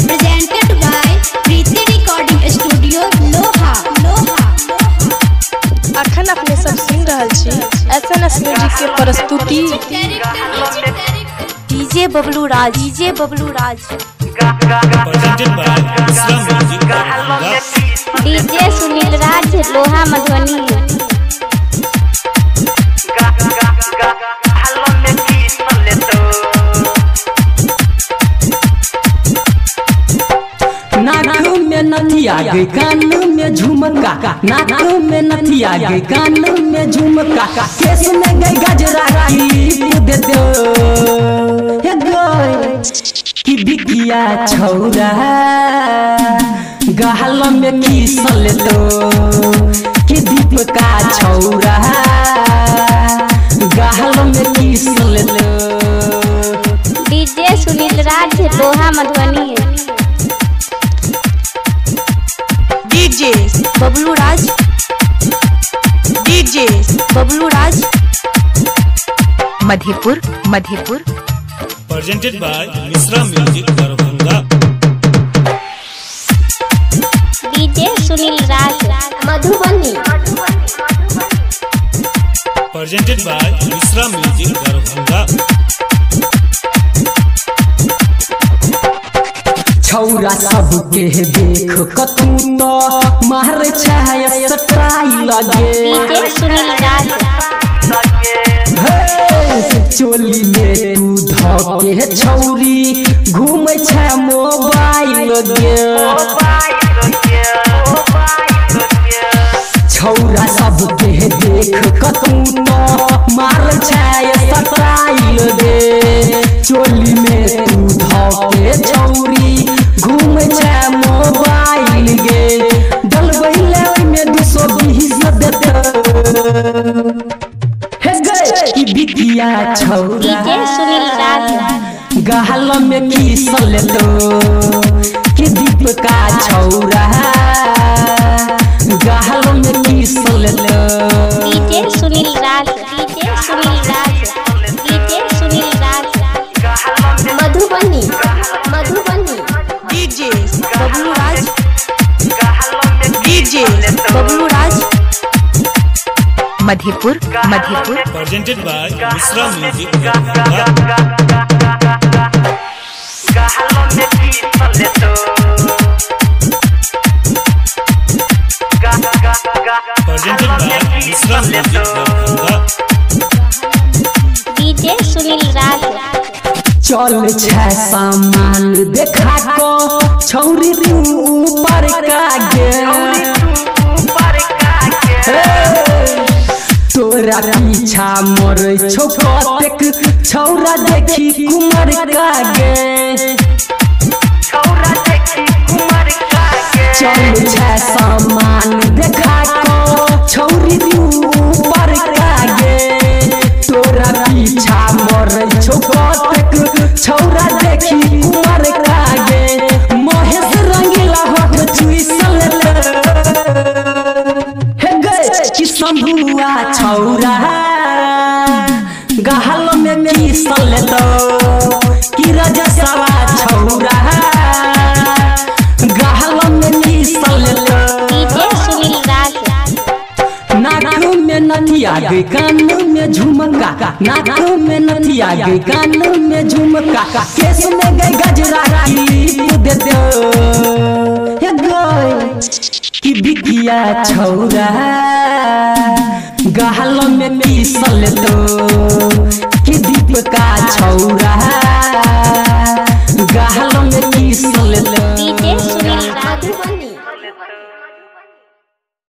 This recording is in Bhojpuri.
Presented by Preeti Recording Studio, Loha। अखन अपने सब सुन रहल छी एसएनएस म्यूजिक के प्रस्तुति डीजे बबलू राज। डीजे सुनील राज, लोहा मधुबनी। नाक में नथिया गई कान में झुमका, नाक में नथिया गई कान में झुमका, केस में गई गजरा दे दो कि बिकिया छौरा गहल में किसल तो कि दीपका छौरा गहल में किसल तो। डीजे सुनील राज, लोहा Madhubani. DJ Bablu Raj Madhepur. presented by Misra Music Darbhanga। DJ Sunil Raj, Madhubani. presented by Misra Music Darbhanga। छौरा सबके देख कतू तो मार छाय सटाई लगे। डीजे सुनील राज, चोली में तू धके छौरी घूमे छ मोबाइल गे। छौरा सबके देख कतू तो मार छाय सटाई गे। चोली में तू धके छौरी घूमे छ मोबाइल गे। डलबैले में 220 देते कि बिकिया छौरा। डीजे सुनील राज, गहल में किसल तो कि दीपका छौरा गहल में किसल तो। DJ Sunil Raj, Madhubani. DJ Bablu Raj Madhepur. presented by Misra Music Darbhanga। presented by Misra Music Darbhanga। DJ Sunil Raj, चल छ सामान देखा को छौरी तू ऊपर का गे। तोरा पीछा मर छौ कतेक छौरा देखी कुमार का गे। चल छ सामान देखा को छौरी तू ऊपर का गे। तोरा पीछा मर छौ कतेक छौरा देखी कुमार का गे। महेश रंगीला होठ चुइसल कि संभुआ छौरा गहल में किसल तो कि रजसवा छौरा गहल में किसल तो। डीजे सुनील राज, नाक में नथिया गई कान में झुमका, नाक में नथिया गई कान में झुमका, केस में गई गजरा दे दो कि बिकिया छौरा गहल में किसल तो कि दीपका छौरा